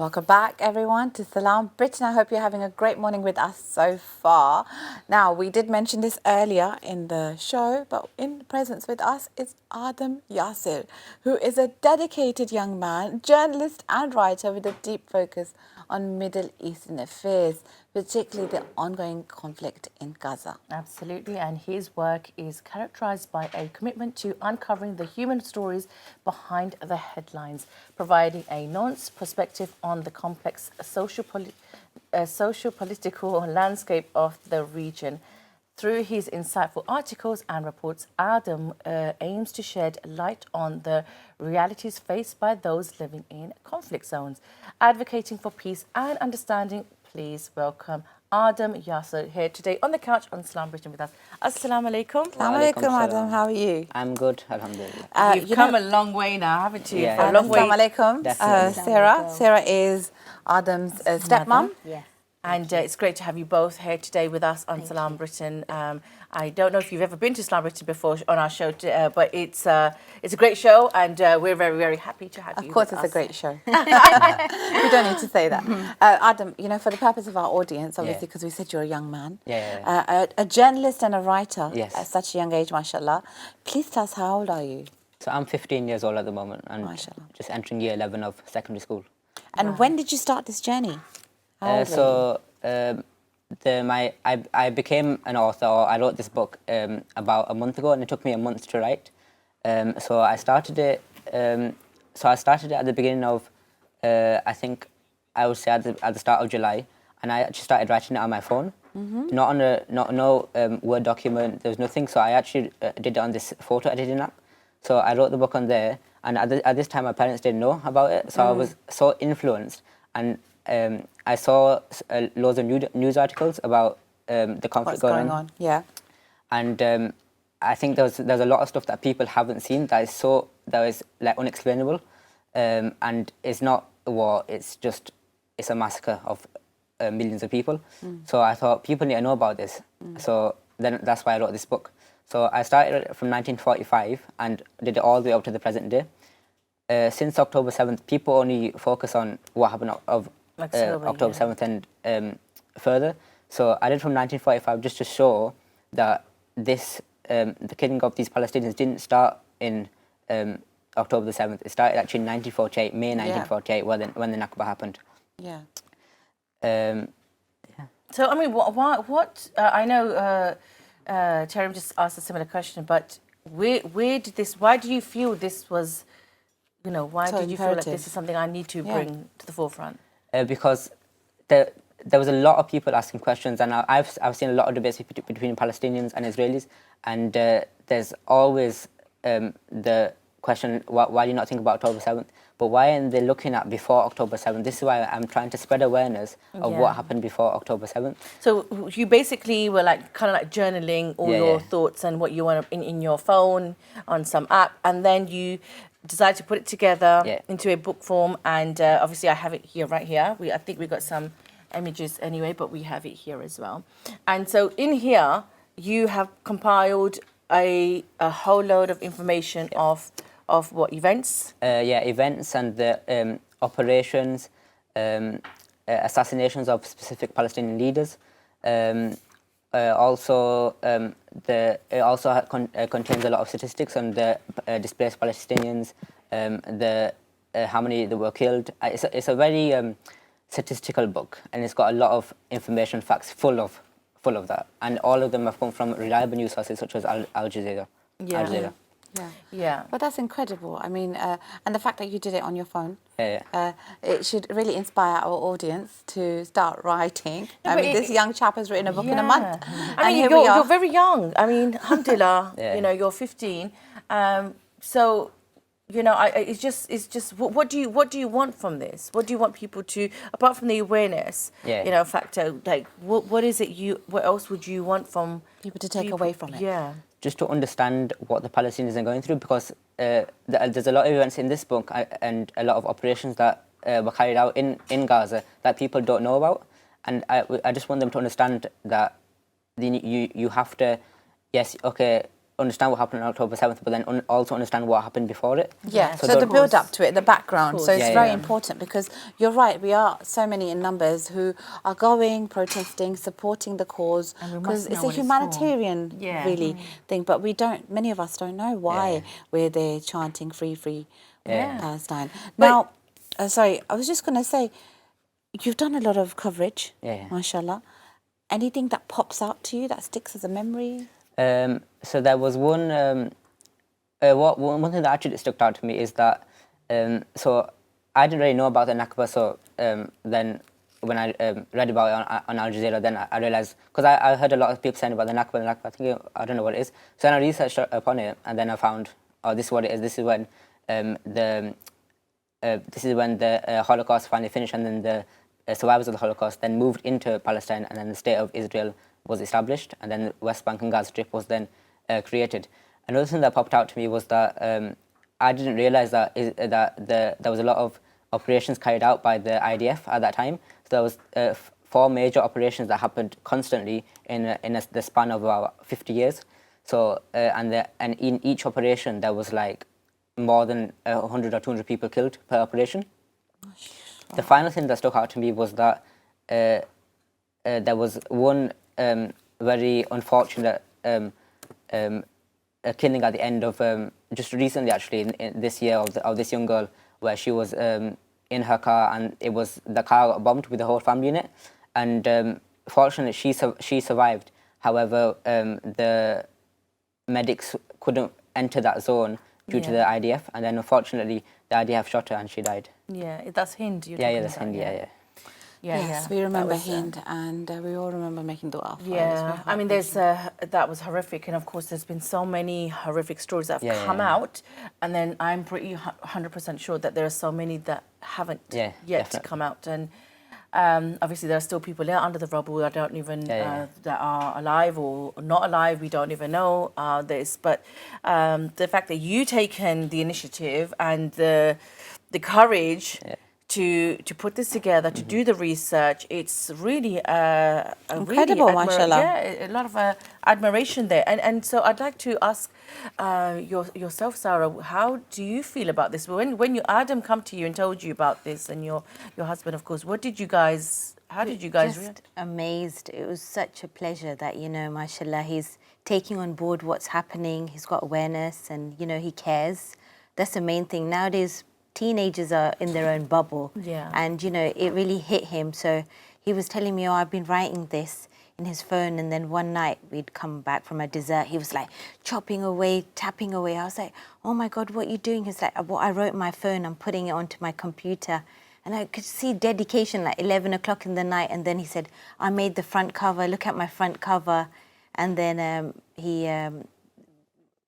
Welcome back, everyone, to Salam Britain. I hope you're having a great morning with us so far. Now, we did mention this earlier in the show, but in presence with us is Aadam Yasir, who is a dedicated young man, journalist and writer with a deep focus on Middle Eastern affairs, particularly the ongoing conflict in Gaza. Absolutely, and his work is characterized by a commitment to uncovering the human stories behind the headlines, providing a nuanced perspective on the complex socio-political landscape of the region. Through his insightful articles and reports, Aadam aims to shed light on the realities faced by those living in conflict zones, advocating for peace and understanding. Please welcome Aadam Yasir here today on the couch on Salam Britain with us. Assalamu alaikum. Assalamu alaikum, Aadam. How are you? I'm good, alhamdulillah. You've come a long way now, haven't you? Yeah, For a long way. Assalamu alaikum. Definitely. Sarah. Sarah is Adam's stepmom. Yes. And it's great to have you both here today with us on Salam Britain. I don't know if you've ever been to Salam Britain before on our show, but it's a great show, and we're very, very happy to have you. Of course, with it's us. a great show. We don't need to say that. Adam, for the purpose of our audience, obviously, because we said you're a young man, a journalist and a writer at such a young age, mashallah. Please tell us, how old are you? So I'm 15 years old at the moment and Mashallah. just entering year 11 of secondary school. And when did you start this journey? How old were you? I became an author, or I wrote this book about a month ago, and it took me a month to write. So I started it at the beginning of, I think I would say at the start of July, and I actually started writing it on my phone. Not on no Word document. There was nothing. So I actually did it on this photo editing app. So I wrote the book on there, and at this time my parents didn't know about it. So I was so influenced, and I saw loads of news articles about the conflict What's going on? Yeah. And I think there's a lot of stuff that people haven't seen that is like unexplainable, and it's not a war. It's a massacre of millions of people. So I thought people need to know about this. So then that's why I wrote this book. So I started it from 1945 and did it all the way up to the present day. Since October 7th, people only focus on what happened of October 7th and further. So I did from 1945 just to show that the killing of these Palestinians didn't start in October the 7th. It started actually in 1948, May 1948, when the Nakba happened. Yeah. So, I mean, what I know Tarim just asked a similar question, but why do you feel this was, why did you feel like this is something I need to bring to the forefront? Because there was a lot of people asking questions, and I've seen a lot of debates between Palestinians and Israelis, and there's always the question, why do you not think about October 7th? But why aren't they looking at before October 7th? This is why I'm trying to spread awareness of what happened before October 7th. So you basically were kind of journaling all your thoughts and what you want in your phone on some app, and then you decided to put it together into a book form, and obviously I have it here, right here. I think we got some images anyway, but we have it here as well. And so in here, you have compiled a whole load of information of what events? Events and the operations, assassinations of specific Palestinian leaders. It also contains a lot of statistics on the displaced Palestinians, how many that were killed. It's a very statistical book, and it's got a lot of information, facts full of that, and all of them have come from reliable news sources such as Al Jazeera. Yeah. But that's incredible. I mean, and the fact that you did it on your phone, it should really inspire our audience to start writing. This young chap has written a book in a month. I mean, you're very young. I mean, alhamdulillah, you're 15. So, it's just. What do you want from this? What do you want people to, apart from the awareness, factor? Like, what is it what else would you want from people to take away from it? Yeah. Just to understand what the Palestinians are going through, because there's a lot of events in this book and a lot of operations that were carried out in Gaza that people don't know about, and I just want them to understand that you have to, understand what happened on October 7th, but then also understand what happened before it. Yeah, so the build up to it, the background. So it's very important because you're right, we are so many in numbers who are going, protesting, supporting the cause, because it's a humanitarian really thing, but many of us don't know why we're there chanting free Palestine. Now, sorry, I was just going to say, you've done a lot of coverage, mashallah. Anything that pops out to you that sticks as a memory? So there was one thing that actually stuck out to me is that, so I didn't really know about the Nakba, so then when I read about it on Al Jazeera, then I realized, because I heard a lot of people saying about the Nakba, I think, I don't know what it is. So then I researched upon it, and then I found, oh, this is what it is. This is when the Holocaust finally finished, and then the survivors of the Holocaust then moved into Palestine, and then the state of Israel was established, and then the West Bank and Gaza Strip was then created. Another thing that popped out to me was that I didn't realize that there was a lot of operations carried out by the IDF at that time. So there was 4 major operations that happened constantly in the span of about 50 years. So and in each operation there was like more than 100 or 200 people killed per operation. The final thing that stuck out to me was that there was one very unfortunate killing at the end of just recently, actually, in this year, of this young girl, where she was in her car, and the car got bombed with the whole family in it, and fortunately she survived. However, the medics couldn't enter that zone due to the IDF, and then unfortunately the IDF shot her and she died. Yeah, that's Hind. That's Hind. Yes, we remember Hind, and we all remember making dua for her. Yeah, I mean, that was horrific, and of course there's been so many horrific stories that have come out, and then I'm pretty 100% sure that there are so many that haven't yet come out, and obviously there are still people there under the rubble that don't even that are alive or not alive. We don't even know this, but the fact that you taken the initiative and the courage to put this together, to do the research, it's really incredible, really mashallah. Yeah, a lot of admiration there. And so I'd like to ask yourself, Sarah, how do you feel about this? When Adam come to you and told you about this, and your husband, of course, how did you guys just amazed. It was such a pleasure that, mashallah, he's taking on board what's happening. He's got awareness, and he cares. That's the main thing nowadays. Teenagers are in their own bubble, and it really hit him. So he was telling me, I've been writing this in his phone, and then one night we'd come back from a dessert, he was like chopping away, tapping away. I was like, oh my God, what are you doing? He's like, what I wrote in my phone, I'm putting it onto my computer. And I could see dedication, like 11 o'clock in the night. And then he said, I made the front cover, look at my front cover. And then he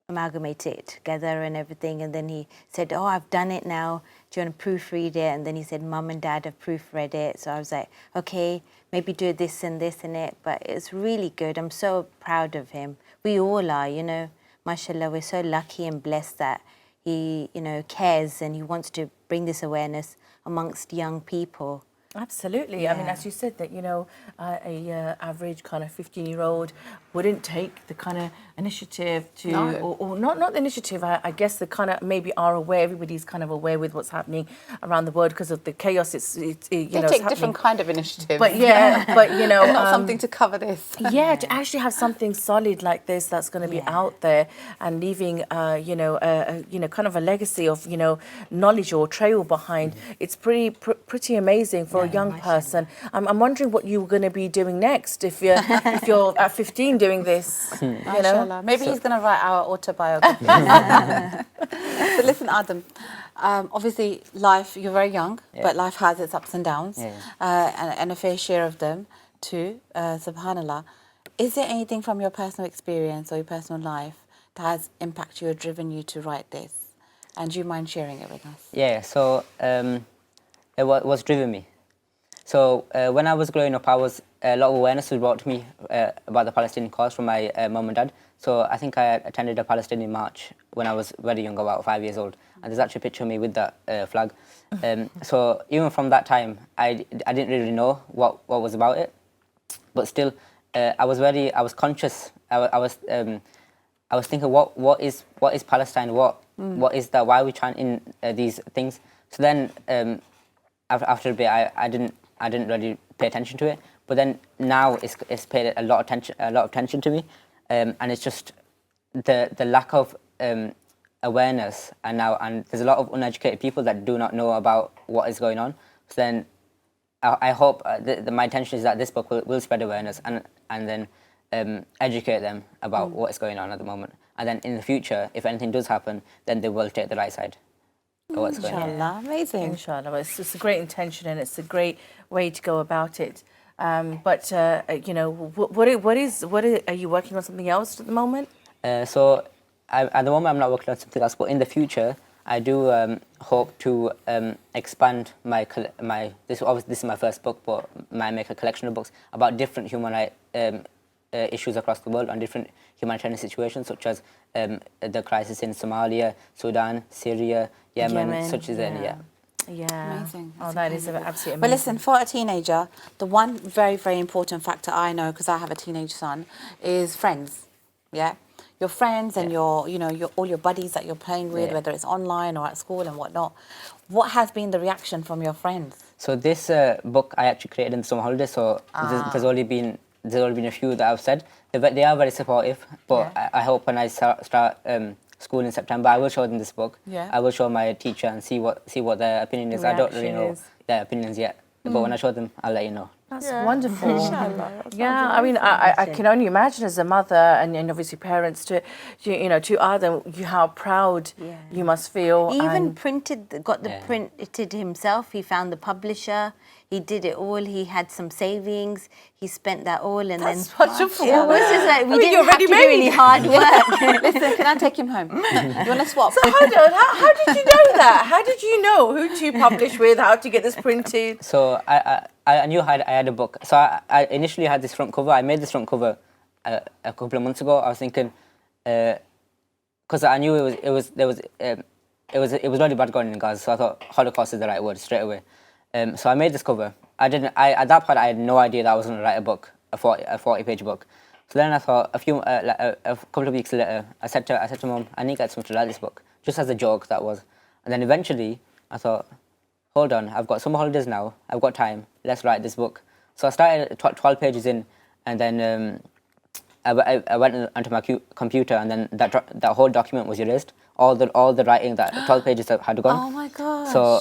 amalgamated it together and everything, and then he said, I've done it now, do you want to proofread it? And then he said, Mum and Dad have proofread it. So I was like, okay, maybe do this and this and it, but it's really good. I'm so proud of him. We all are, mashallah, we're so lucky and blessed that he cares, and he wants to bring this awareness amongst young people. Absolutely. I mean, as you said, that a average kind of 15-year-old wouldn't take the kind of initiative to, or not the initiative. I guess the kind of maybe are aware. Everybody's kind of aware with what's happening around the world because of the chaos. They take different kind of initiatives. But not something to cover this. Yeah, to actually have something solid like this that's going to be out there and leaving, kind of a legacy of knowledge or trail behind. It's pretty amazing for a young person. I'm wondering what you're going to be doing next if you're at 15 doing this. Maybe he's going to write our autobiography. So listen, Adam, obviously life, you're very young, but life has its ups and downs, and a fair share of them too, subhanallah. Is there anything from your personal experience or your personal life that has impacted you or driven you to write this? And do you mind sharing it with us? Yeah, so what's driven me? So when I was growing up, a lot of awareness was brought to me about the Palestinian cause from my mum and dad. So I think I attended a Palestinian march when I was very young, about 5 years old. And there's actually a picture of me with that flag. So even from that time, I didn't really know what was about it. But still, I was conscious. I I was thinking, what is Palestine? What is that? Why are we chanting these things? So then after a bit, I didn't really pay attention to it. But then now it's paid a lot of attention to me, and it's just the lack of awareness, and there's a lot of uneducated people that do not know about what is going on. So then I hope my intention is that this book will spread awareness and then educate them about what is going on at the moment. And then in the future, if anything does happen, then they will take the right side of what's going on. Inshallah, amazing. Inshallah, but it's a great intention and it's a great way to go about it. But you know, what are you working on something else at the moment? So at the moment, I'm not working on something else, but in the future, I do hope to expand this is my first book, but I make a collection of books about different human rights issues across the world, on different humanitarian situations, such as the crisis in Somalia, Sudan, Syria, Yemen, such as Yeah. Amazing. Oh, that is absolutely amazing. But listen, for a teenager, the one very, very important factor I know, because I have a teenage son, is friends. Yeah, your friends and all your buddies that you're playing with, whether it's online or at school and whatnot. What has been the reaction from your friends? So this book I actually created in the summer holidays. So there's only been a few that I've said. They are very supportive. But I hope when I start school in September, I will show them this book. Yeah. I will show my teacher and see what their opinion is. I don't really know their opinions yet, but when I show them, I'll let you know. That's wonderful. Inshallah. Yeah, I mean, I can only imagine as a mother and obviously parents to Aadam, how proud you must feel. He even printed himself. He found the publisher. He did it all. He had some savings. He spent that all, and That's wonderful. it was just like we didn't you're have to do ready-made. any hard work. Listen, can I take him home? You want to swap? So how did you know that? How did you know who to publish with, how to get this printed? So I knew I had a book. So I initially had this front cover. I made this front cover a couple of months ago. I was thinking, because I knew it was really bad going in Gaza. So I thought Holocaust is the right word straight away. So I made this cover. At that point I had no idea that I was going to write a book, a 40-page book. So then I thought a couple of weeks later, I said to Mum, I need to get someone to write this book, just as a joke that was. And then eventually I thought, hold on, I've got summer holidays now, I've got time, let's write this book. So I started 12 pages in, and then I went onto my computer, and then that whole document was erased. All the writing, that 12 pages had gone. Oh my gosh. So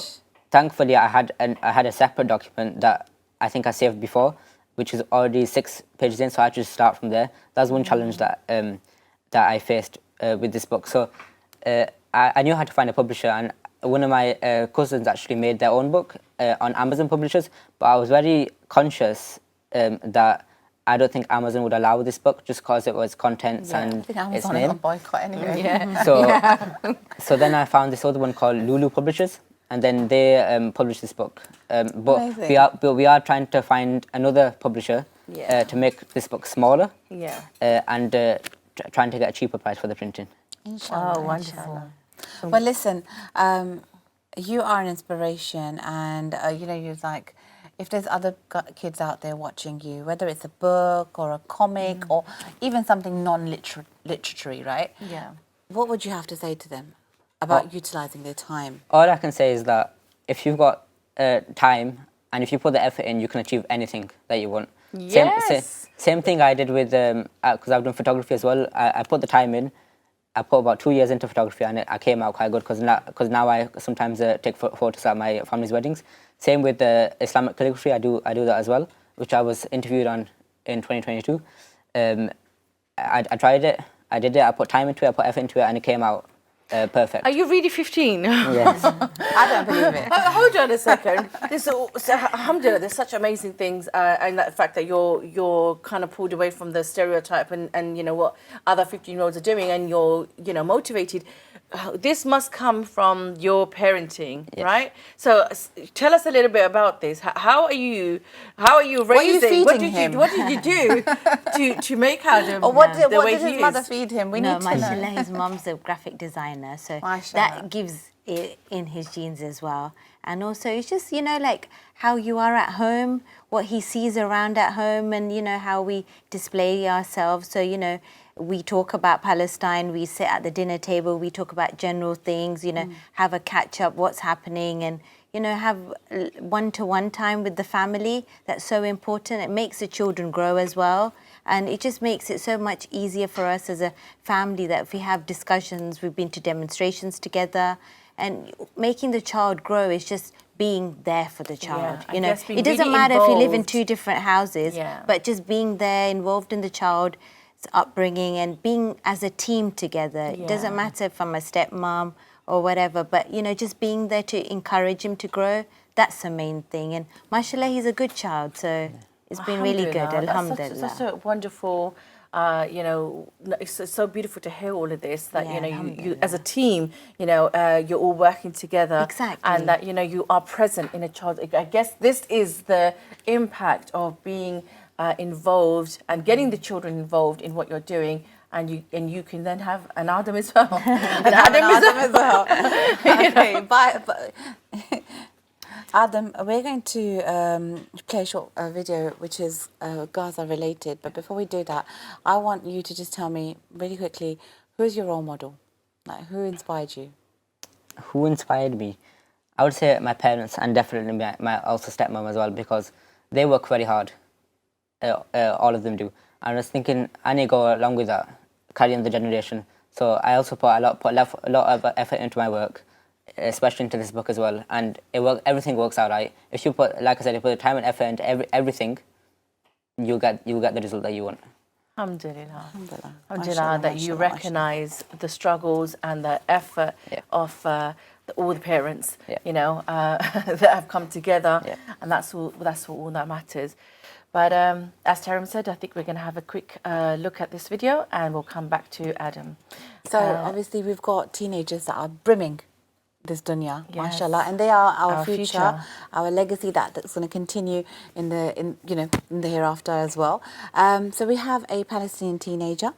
thankfully I had a separate document that I think I saved before, which is already 6 pages in, so I had to start from there. That was one challenge that I faced with this book. So I knew how to find a publisher, and one of my cousins actually made their own book on Amazon Publishers, but I was very conscious that I don't think Amazon would allow this book just because it was contents and I think Amazon its is name. on boycott anyway. Yeah. So then I found this other one called Lulu Publishers, and then they published this book. But Amazing. we are trying to find another publisher to make this book smaller. Yeah. And trying to get a cheaper price for the printing. Inshallah. Oh, wonderful. Well, listen, you are an inspiration, and you're like, if there's other kids out there watching you, whether it's a book or a comic or even something non-literary, right? Yeah. What would you have to say to them about utilising their time? All I can say is that if you've got time and if you put the effort in, you can achieve anything that you want. Yes. Same thing I did with, because I've done photography as well. I put the time in. I put about 2 years into photography, and I came out quite good because now I sometimes take photos at my family's weddings. Same with Islamic calligraphy, I do that as well, which I was interviewed on in 2022. I tried it, I did it, I put time into it, I put effort into it, and it came out perfect. Are you really 15? Yes. I don't believe it. Hold on a second. Alhamdulillah, there's such amazing things, and the fact that you're kind of pulled away from the stereotype and you know what other 15-year-olds are doing, and you're motivated. This must come from your parenting, right? So tell us a little bit about this. How are you raising? What did you do to make Aadam Or what the did way his he mother is? feed him? We No, need to know. mashallah, his mom's a graphic designer, so Mashallah. that gives it in his genes as well. And also, it's just, like how you are at home, what he sees around at home, and, how we display ourselves. So, we talk about Palestine, we sit at the dinner table, we talk about general things, you know, have a catch up, what's happening, and, you know, have one-to-one time with the family. That's so important. It makes the children grow as well. And it just makes it so much easier for us as a family that if we have discussions, we've been to demonstrations together, and making the child grow is just being there for the child. Yeah, you know, it doesn't really matter if you live in involved. 2 different houses, but just being there, involved in the child's upbringing and being as a team together. It doesn't matter if I'm a stepmom or whatever, but, you know, just being there to encourage him to grow, that's the main thing. And mashallah, he's a good child, so it's been really good, alhamdulillah. That's such a wonderful, you know, it's so beautiful to hear all of this, that, you know, you as a team, you know, you're all working together. Exactly. And that, you know, you are present in a child. I guess this is the impact of being involved and getting the children involved in what you're doing. And you can then have an Aadam as well. An Aadam as well. Okay, but Aadam, we're going to play a short video which is Gaza related. But before we do that, I want you to just tell me really quickly, who's your role model? Like, who inspired you? Who inspired me? I would say my parents, and definitely my also stepmom as well, because they work very hard. All of them do. And I was thinking, I need to go along with that, carrying the generation. So I also put a lot of effort into my work, especially into this book as well. And everything works out right. If you put, like I said, you put the time and effort into everything, you get the result that you want. Alhamdulillah. Alhamdulillah. Alhamdulillah, that you recognise the struggles and the effort of all the parents, you know, that have come together, and that's all that matters. But as Tarim said, I think we're going to have a quick look at this video, and we'll come back to Aadam. So obviously we've got teenagers that are brimming this dunya, mashallah, and they are our future, our legacy that's going to continue in the hereafter as well. So we have a Palestinian teenager.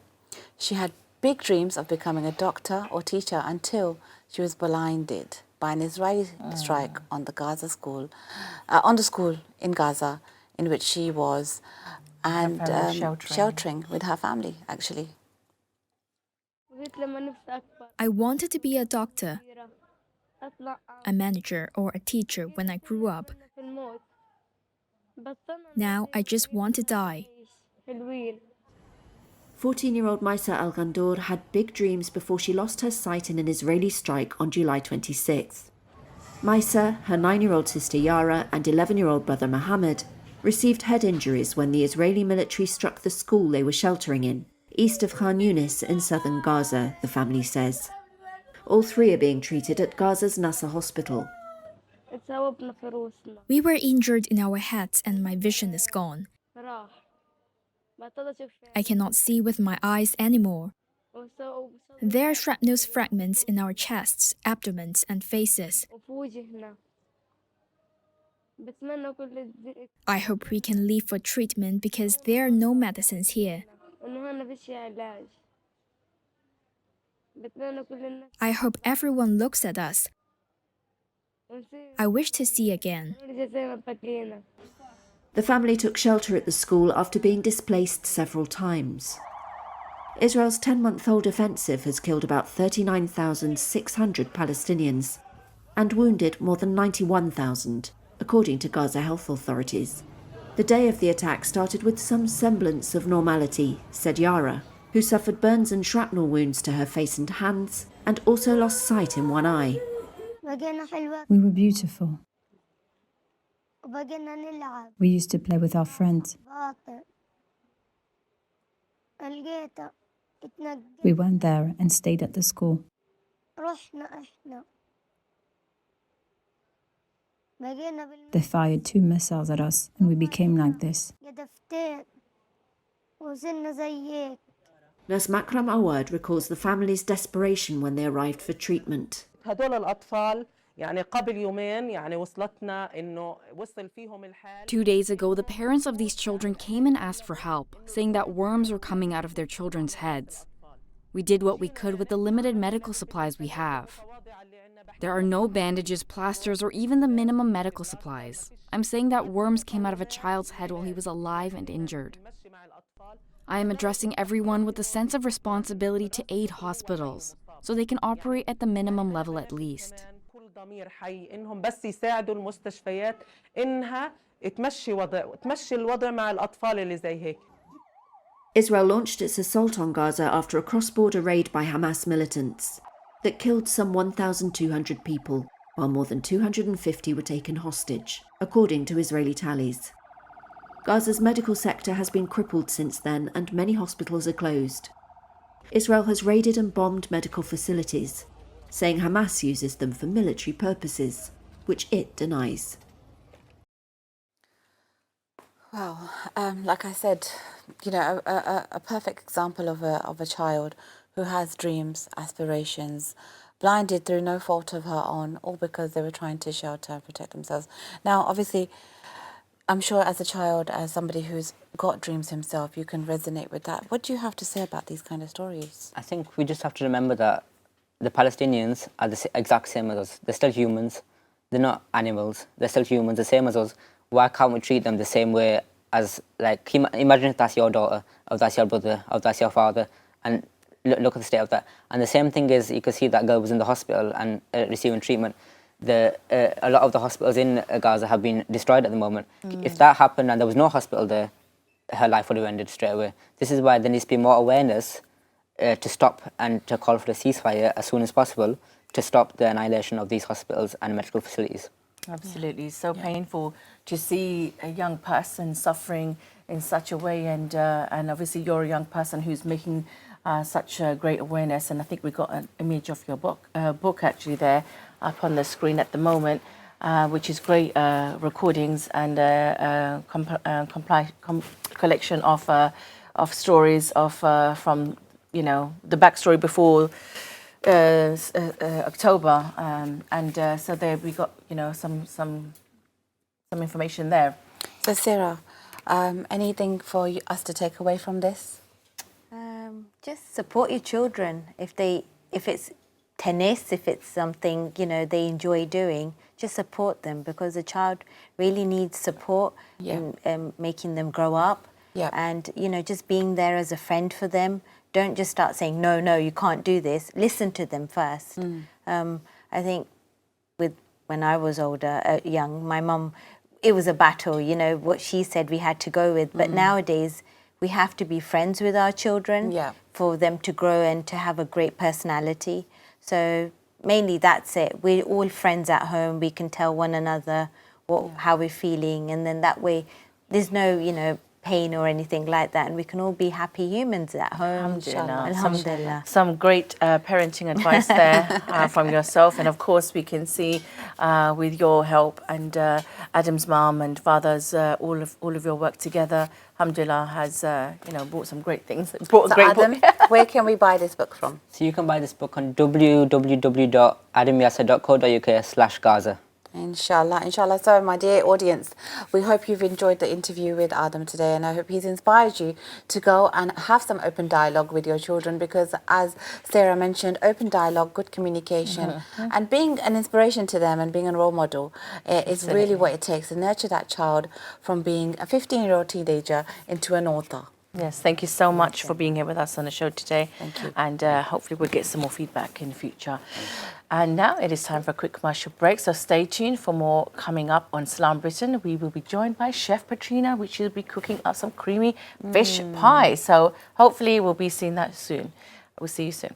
She had big dreams of becoming a doctor or teacher until she was blinded by an Israeli strike on the Gaza school, on the school in Gaza, in which she was, and sheltering with her family, actually. I wanted to be a doctor, a manager, or a teacher when I grew up. Now I just want to die. 14-year-old Maisa Al-Ghandour had big dreams before she lost her sight in an Israeli strike on July 26th. Maisa, her 9-year-old sister Yara, and 11-year-old brother Mohammed received head injuries when the Israeli military struck the school they were sheltering in, east of Khan Yunis in southern Gaza, the family says. All 3 are being treated at Gaza's Nasser hospital. We were injured in our heads and my vision is gone. I cannot see with my eyes anymore. There are shrapnel fragments in our chests, abdomens, and faces. I hope we can leave for treatment because there are no medicines here. I hope everyone looks at us. I wish to see again. The family took shelter at the school after being displaced several times. Israel's 10-month-old offensive has killed about 39,600 Palestinians and wounded more than 91,000, according to Gaza health authorities. The day of the attack started with some semblance of normality, said Yara, who suffered burns and shrapnel wounds to her face and hands and also lost sight in one eye. We were beautiful. We used to play with our friends. We went there and stayed at the school. They fired 2 missiles at us and we became like this. Nurse Makram Awad recalls the family's desperation when they arrived for treatment. Two days ago, the parents of these children came and asked for help, saying that worms were coming out of their children's heads. We did what we could with the limited medical supplies we have. There are no bandages, plasters, or even the minimum medical supplies. I'm saying that worms came out of a child's head while he was alive and injured. I am addressing everyone with a sense of responsibility to aid hospitals, so they can operate at the minimum level at least. إنهم بس يساعدوا المستشفيات إنها تمشي الوضع مع الأطفال اللي زي هيك. Israel launched its assault on Gaza after a cross-border raid by Hamas militants that killed some 1,200 people, while more than 250 were taken hostage, according to Israeli tallies. Gaza's medical sector has been crippled since then, and many hospitals are closed. Israel has raided and bombed medical facilities, saying Hamas uses them for military purposes, which it denies. Well, like I said, you know, a perfect example of a child who has dreams, aspirations, blinded through no fault of her own, all because they were trying to shelter and protect themselves. Now, obviously, I'm sure as a child, as somebody who's got dreams himself, you can resonate with that. What do you have to say about these kind of stories? I think we just have to remember that the Palestinians are the exact same as us. They're still humans. They're not animals. They're still humans, the same as us. Why can't we treat them the same way as, like, imagine if that's your daughter, or that's your brother, or that's your father, and look at the state of that. And the same thing is, you could see that girl was in the hospital and receiving treatment. A lot of the hospitals in Gaza have been destroyed at the moment. If that happened and there was no hospital there, her life would have ended straight away. This is why there needs to be more awareness to stop and to call for a ceasefire as soon as possible to stop the annihilation of these hospitals and medical facilities. Absolutely. It's so painful to see a young person suffering in such a way, and obviously you're a young person who's making such great awareness, and I think we got an image of your book actually there up on the screen at the moment, which is great recordings and collection of stories from, you know, the backstory before October, so there we got, you know, some information there. So Sarah, anything for us to take away from this? Just support your children. If it's tennis, if it's something, you know, they enjoy doing, just support them, because a child really needs support in making them grow up. And, you know, just being there as a friend for them. Don't just start saying, no, you can't do this. Listen to them first. I think when I was older, young, my mum, it was a battle, you know, what she said we had to go with. But nowadays, we have to be friends with our children for them to grow and to have a great personality. So mainly that's it. We're all friends at home. We can tell one another how we're feeling. And then that way, there's no, you know, pain or anything like that, and we can all be happy humans at home. Alhamdulillah. Some great parenting advice there from yourself, and of course we can see with your help and Adam's mom and father's all of your work together, alhamdulillah, has you know, brought some great things. Brought a great Adam, book. where can we buy this book from? So you can buy this book on www.adamyasir.co.uk/Gaza. Inshallah. So, my dear audience, we hope you've enjoyed the interview with Aadam today, and I hope he's inspired you to go and have some open dialogue with your children, because as Sarah mentioned, open dialogue, good communication, and being an inspiration to them and being a role model is really what it takes to nurture that child from being a 15-year-old teenager into an author. Yes, thank you so much for being here with us on the show today. Thank you. And hopefully we'll get some more feedback in the future. And now it is time for a quick commercial break, so stay tuned for more coming up on Salam Britain. We will be joined by Chef Patrina, which will be cooking up some creamy fish pie. So hopefully we'll be seeing that soon. We'll see you soon.